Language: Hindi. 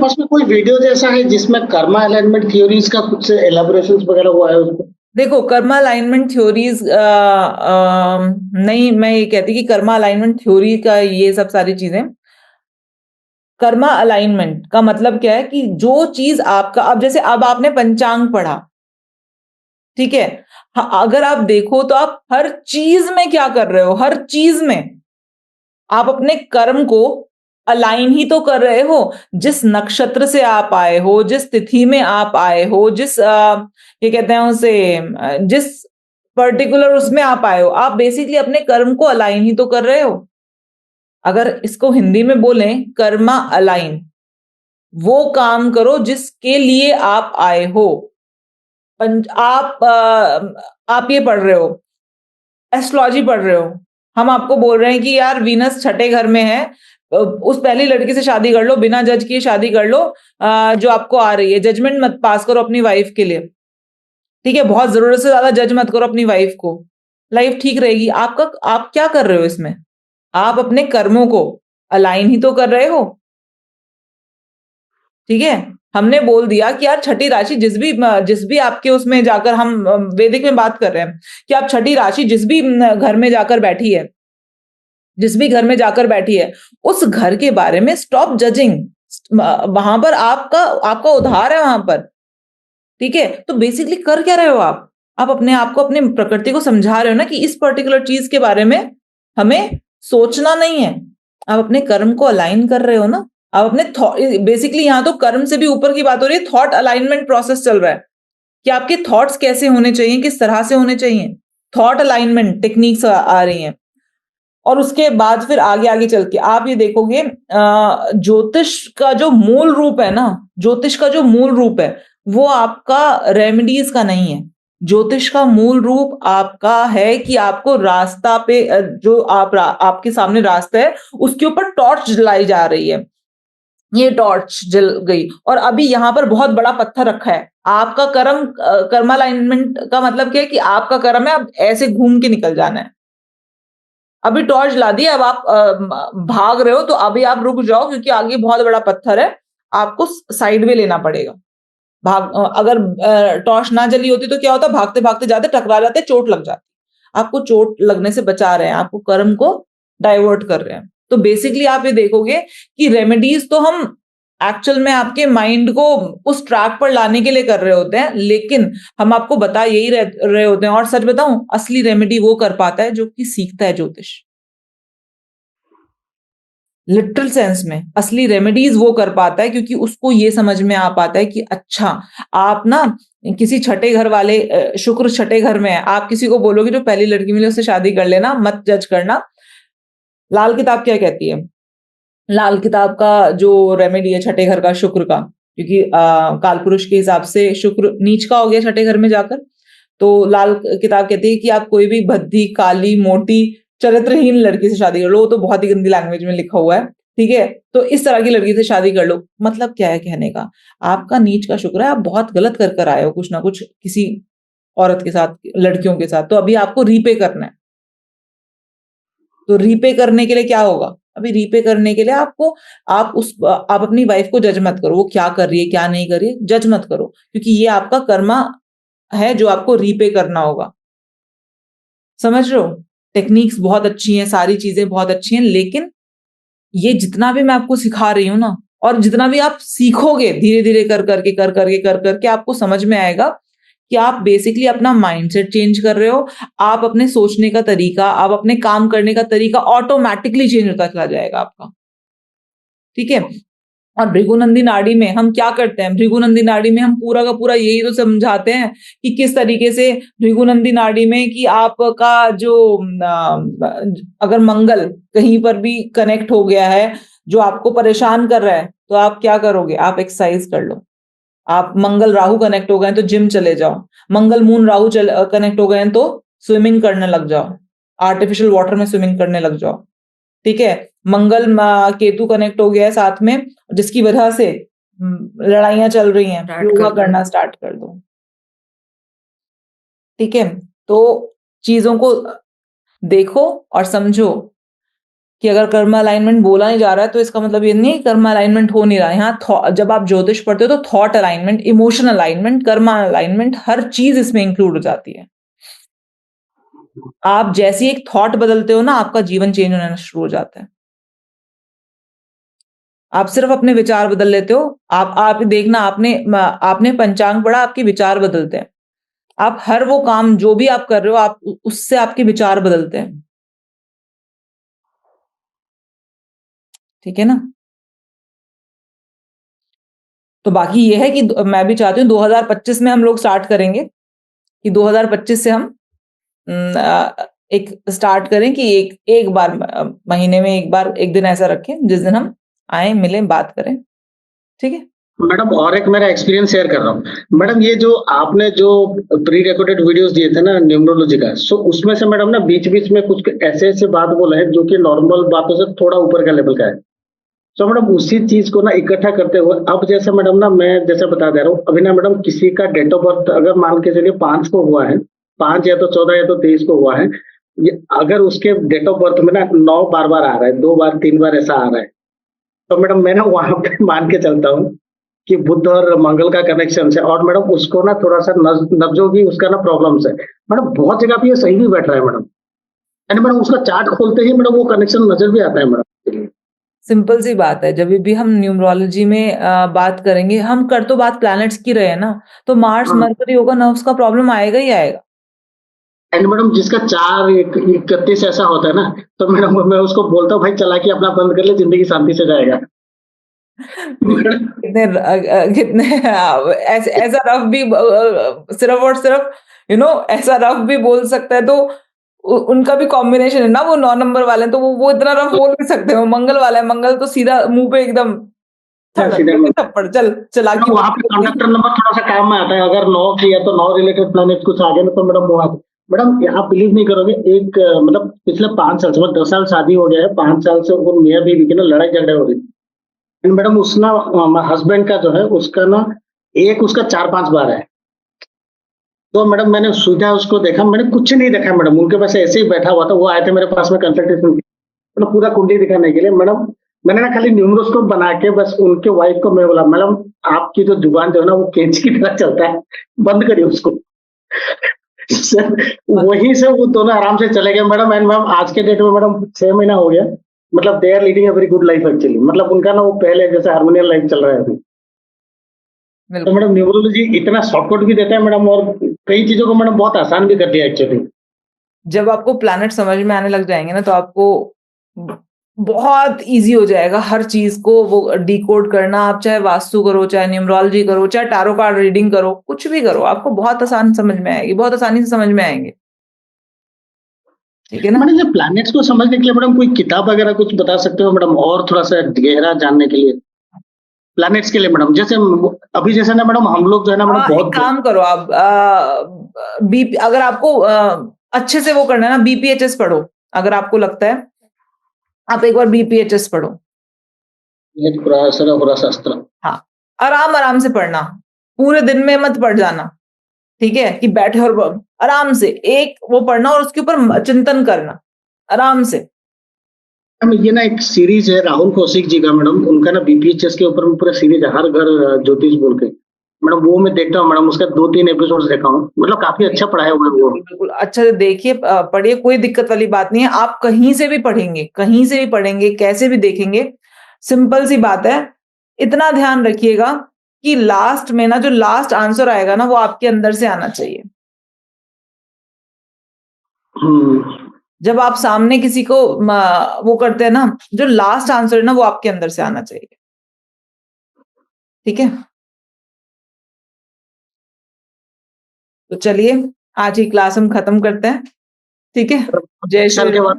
पास में कोई वीडियो जैसा है जिसमें कर्मा अलाइनमेंट थ्योरीज का कुछ एलाबोरेशंस वगैरह हुआ है उसमें? देखो, कर्मा अलाइनमेंट थ्योरीज नहीं, मैं ये कहती कि कर्मा अलाइनमेंट थ्योरी का ये सब सारी चीजें, कर्मा अलाइनमेंट का मतलब क्या है कि जो चीज आपका, अब जैसे अब आपने पंचांग पढ़ा, ठीक है, अगर आप देखो तो आप हर चीज में क्या कर रहे हो, हर चीज में आप अपने कर्म को अलाइन ही तो कर रहे हो। जिस नक्षत्र से आप आए हो, जिस तिथि में आप आए हो, जिस ये कहते हैं उसे, जिस पर्टिकुलर उसमें आप आए हो, आप बेसिकली अपने कर्म को अलाइन ही तो कर रहे हो। अगर इसको हिंदी में बोलें, कर्मा अलाइन, वो काम करो जिसके लिए आप आए हो। आप ये पढ़ रहे हो, एस्ट्रोलॉजी पढ़ रहे हो, हम आपको बोल रहे हैं कि यार वीनस छठे घर में है, उस पहली लड़की से शादी कर लो, बिना जज किए शादी कर लो, जो आपको आ रही है, जजमेंट मत पास करो अपनी वाइफ के लिए, ठीक है, बहुत जरूरत से ज्यादा जज मत करो अपनी वाइफ को, लाइफ ठीक रहेगी। आप क्या कर रहे हो इसमें? आप अपने कर्मों को अलाइन ही तो कर रहे हो, ठीक है। हमने बोल दिया कि यार छठी राशि जिस भी आपके उसमें जाकर, हम वैदिक में बात कर रहे हैं कि आप छठी राशि जिस भी घर में जाकर बैठी है, जिस भी घर में जाकर बैठी है, उस घर के बारे में स्टॉप जजिंग। वहां पर आपका आपका उद्धार है वहां पर, ठीक है। तो बेसिकली कर क्या रहे हो आप अपने आप को, अपने प्रकृति को समझा रहे हो ना कि इस पर्टिकुलर चीज के बारे में हमें सोचना नहीं है। आप अपने कर्म को अलाइन कर रहे हो ना, आप अपने बेसिकली यहां तो कर्म से भी ऊपर की बात हो रही है, थॉट अलाइनमेंट प्रोसेस चल रहा है कि आपके थॉट्स कैसे होने चाहिए, किस तरह से होने चाहिए, थॉट अलाइनमेंट टेक्निक्स आ रही हैं। और उसके बाद फिर आगे आगे चल के आप ये देखोगे, ज्योतिष का जो मूल रूप है ना, ज्योतिष का जो मूल रूप है वो आपका रेमेडीज का नहीं है। ज्योतिष का मूल रूप आपका है कि आपको रास्ता पे, जो आपके सामने रास्ता है उसके ऊपर टॉर्च जलाई जा रही है। ये टॉर्च जल गई और अभी यहां पर बहुत बड़ा पत्थर रखा है। आपका कर्म, कर्मा अलाइनमेंट का मतलब क्या है कि आपका कर्म है अब ऐसे घूम के निकल जाना है। अभी टॉर्च ला दी, अब आप भाग रहे हो तो अभी आप रुक जाओ क्योंकि आगे बहुत बड़ा पत्थर है, आपको साइड में लेना पड़ेगा। अगर टॉर्च ना जली होती तो क्या होता, भागते भागते जाते टकरा जाते, चोट लग जाती। आपको चोट लगने से बचा रहे हैं, आपको कर्म को डाइवर्ट कर रहे हैं। तो बेसिकली आप ये देखोगे कि रेमेडीज तो हम एक्चुअल में आपके माइंड को उस ट्रैक पर लाने के लिए कर रहे होते हैं, लेकिन हम आपको बता यही रहे होते हैं। और सच बताऊं, असली रेमेडी वो कर पाता है जो कि सीखता है ज्योतिष। लिटरल सेंस में असली रेमेडीज वो कर पाता है क्योंकि उसको ये समझ में आ पाता है कि अच्छा, आप ना किसी छठे घर वाले, शुक्र छठे घर में है, आप किसी को बोलोगे जो पहली लड़की मिले उससे शादी कर लेना, मत जज करना। लाल किताब क्या कहती है? लाल किताब का जो रेमेडी है छठे घर का, शुक्र का, क्योंकि कालपुरुष के हिसाब से शुक्र नीच का हो गया छठे घर में जाकर। तो लाल किताब कहती है कि आप कोई भी भद्दी, काली, मोटी, चरित्रहीन लड़की से शादी कर लो। वो तो बहुत ही गंदी लैंग्वेज में लिखा हुआ है, ठीक है। तो इस तरह की लड़की से शादी कर लो, मतलब क्या है कहने का, आपका नीच का शुक्र है, आप बहुत गलत कर आए हो कुछ ना कुछ किसी औरत के साथ, लड़कियों के साथ, तो अभी आपको रीपे करना है। तो रीपे करने के लिए क्या होगा? अभी रीपे करने के लिए आपको, आप अपनी वाइफ को जज मत करो, वो क्या कर रही है क्या नहीं कर रही है, जज मत करो, क्योंकि ये आपका कर्मा है जो आपको रीपे करना होगा। समझ रहे हो? टेक्निक्स बहुत अच्छी हैं, सारी चीजें बहुत अच्छी हैं, लेकिन ये जितना भी मैं आपको सिखा रही हूँ ना, और जितना भी आप सीखोगे धीरे धीरे कर करके आपको समझ में आएगा कि आप बेसिकली अपना माइंडसेट चेंज कर रहे हो। आप अपने सोचने का तरीका, आप अपने काम करने का तरीका ऑटोमेटिकली चेंज होता चला जाएगा आपका, ठीक है। और भृगुनंदी नाड़ी में हम क्या करते हैं? भृगुनंदी नाड़ी में हम पूरा का पूरा यही तो समझाते हैं कि किस तरीके से भृगुनंदी नाड़ी में कि आपका जो अगर मंगल कहीं पर भी कनेक्ट हो गया है जो आपको परेशान कर रहा है, तो आप क्या करोगे? आप एक्सरसाइज कर लो। आप मंगल राहु कनेक्ट हो गए तो जिम चले जाओ। मंगल मून राहु कनेक्ट हो गए तो स्विमिंग करने लग जाओ, आर्टिफिशियल वाटर में स्विमिंग करने लग जाओ, ठीक है। मंगल केतु कनेक्ट हो गया है साथ में, जिसकी वजह से लड़ाइयां चल रही हैं, योगा करना स्टार्ट कर दो, ठीक है। तो चीजों को देखो और समझो कि अगर कर्म अलाइनमेंट बोला नहीं जा रहा है तो इसका मतलब ये नहीं है कर्म अलाइनमेंट हो नहीं रहा है। यहाँ जब आप ज्योतिष पढ़ते हो तो थॉट अलाइनमेंट, इमोशन अलाइनमेंट, कर्म अलाइनमेंट, हर चीज इसमें इंक्लूड हो जाती है। आप जैसी एक थॉट बदलते हो ना, आपका जीवन चेंज होना शुरू हो जाता है। आप सिर्फ अपने विचार बदल लेते हो। आप देखना, आपने पंचांग पढ़ा, आपके विचार बदलते हैं। आप हर वो काम जो भी आप कर रहे हो, आप उससे आपके विचार बदलते हैं। ठीक है ना? तो बाकी ये है कि मैं भी चाहती हूँ 2025 में हम लोग स्टार्ट करेंगे, कि 2025 से हम एक स्टार्ट करें कि एक बार महीने में एक बार, एक दिन ऐसा रखें जिस दिन हम आए, मिलें, बात करें। ठीक है? मैडम और एक मेरा एक्सपीरियंस शेयर कर रहा हूँ। मैडम ये जो आपने जो प्री रिकॉर्डेड वीडियोस दिए थे ना न्यूमरोलॉजी का, सो उसमें से मैडम ना बीच बीच में कुछ ऐसे ऐसे बात बोले हैं जो कि नॉर्मल बातों से थोड़ा ऊपर का लेवल का है। तो मैडम उसी चीज को ना इकट्ठा करते हुए अब जैसे मैडम ना मैं जैसे बता दे रहा हूँ अभी ना मैडम, किसी का डेट ऑफ बर्थ अगर मान के चलिए 5 को हुआ है, 5 या तो 14 या तो 23 को हुआ है, ये अगर उसके डेट ऑफ बर्थ में ना 9 बार बार आ रहा है, 2 बार 3 बार ऐसा आ रहा है, तो मैडम मैं ना वहां पे मान के चलता हूँ कि बुध और मंगल का कनेक्शन है, और मैडम उसको ना थोड़ा सा नब्जों की उसका ना प्रॉब्लम है मैडम। बहुत जगह पे ये सही भी बैठ रहा है मैडम, एंड मैडम उसका चार्ट खोलते ही मैडम वो कनेक्शन नजर भी आता है मैडम। सिंपल सी बात है, जब भी हम न्यूमरोलॉजी में बात करेंगे, हम कर तो बात प्लैनेट्स की रहे हैं ना, तो मार्स हाँ मरकरी होगा, नर्व्स का प्रॉब्लम आएगा ही आएगा। एंड मैडम जिसका 4-31 ऐसा होता है ना, तो मैडम मैं उसको बोलता हूँ भाई चला के अपना बंद कर ले, जिंदगी शांति से जाएगा। कितने ऐसा रफ भी सिर्फ और सिर्फ ऐसा रफ भी बोल सकता है, तो उनका भी कॉम्बिनेशन है ना, वो 9 नंबर वाले हैं, तो वो इतना रफ बोल भी सकते हैं। वो मंगल वाला है, मंगल तो सीधा मुंह पे एकदम सीधे में थप्पड़, चल मैडम चालाकी वहां पे होती है। कॉन्ट्रैक्टर नंबर थोड़ा सा काम में आता है, अगर 9 की या तो 9 रिलेटेड प्लैनेट कुछ आ गए ना, तो मैडम वो मैडम आप बिलीव नहीं करोगे, एक मतलब पिछले 5 साल से, मतलब 10 साल शादी हो गया है, 5 साल से वो मियाँ बीवी की ना लड़ाई झगड़े हो रही थी। मैडम उसना हस्बैंड का जो है उसका ना एक उसका 4-5 बार है। तो मैडम मैंने सीधा उसको देखा, मैंने कुछ नहीं देखा मैडम, उनके पास ऐसे ही बैठा हुआ था, वो आए थे मेरे पास में कंसल्टेशन, मतलब पूरा कुंडली दिखाने के लिए मैडम। मैंने ना खाली न्यूमरोस्कोप बना के बस उनके वाइफ को मैं बोला, मैडम आपकी जो जुबान जो है ना वो कैंची की तरह चलता है, बंद करिए उसको। सर, वहीं से वो दोनों आराम से चले गए मैडम। एंड मैम आज के डेट में मैडम 6 महीना हो गया, मतलब they are leading a very good life actually, मतलब उनका ना वो पहले जैसे हार्मोनियल लाइफ चल रहा है अभी। तो बिल्कुल। मैडम न्यूमरोलॉजी इतना शॉर्टकट भी देता है मैडम, और कई चीजों को मैडम बहुत आसान भी कर दिया एक्चुअली। जब आपको प्लैनेट समझ में आने लग जाएंगे ना, तो आपको बहुत इजी हो जाएगा हर चीज को वो डिकोड करना। आप चाहे वास्तु करो, चाहे न्यूमरोलॉजी करो, चाहे टैरो कार्ड रीडिंग करो, कुछ भी करो, आपको बहुत आसान समझ में आएगी, बहुत आसानी से समझ में आएंगे। ठीक है ना? मैडम ये प्लैनेट्स को समझने के लिए मैडम कोई किताब वगैरह कुछ बता सकते हो मैडम, और थोड़ा सा गहरा जानने के लिए प्लैनेट्स के लिए मैडम? जैसे अभी जैसे ना मैडम हम लोग जो है ना मैडम एक बहुत काम करो आप, बीपी, अगर आपको अच्छे से वो करना है ना, बीपीएचएस पढ़ो। अगर आपको लगता है, आप एक बार बीपीएचएस पढ़ो। ये पुरा शास्त्र। हाँ, आराम आराम से पढ़ना, पूरे दिन में मत पढ़ जाना। ठीक है? कि बैठे और आराम से एक वो पढ़ना और उसके ऊपर चिंतन करना आराम से। मैडम ये ना एक सीरीज है राहुल कौशिक जी का मैडम, उनका ना बीपीएचएस के ऊपर में पूरा सीरीज है, हर घर ज्योतिष बोल के मैडम, वो मैं देखता हूँ मैडम, उसका 2-3 एपिसोड्स देखा हूँ, मतलब काफी अच्छा पढ़ाया हुआ है वो। बिल्कुल, बिल्कुल। अच्छा से देखिए, पढ़िए, कोई दिक्कत वाली बात नहीं है। आप कहीं से भी पढ़ेंगे, कहीं से भी पढ़ेंगे, कैसे भी देखेंगे, सिंपल सी बात है। इतना ध्यान रखिएगा कि लास्ट में ना, जो लास्ट आंसर आएगा ना, वो आपके अंदर से आना चाहिए। हम्म। जब आप सामने किसी को वो करते हैं ना, जो लास्ट आंसर है ना, वो आपके अंदर से आना चाहिए। ठीक है? तो चलिए, आज की क्लास हम खत्म करते हैं। ठीक है? जय साल श्री के बाद राम।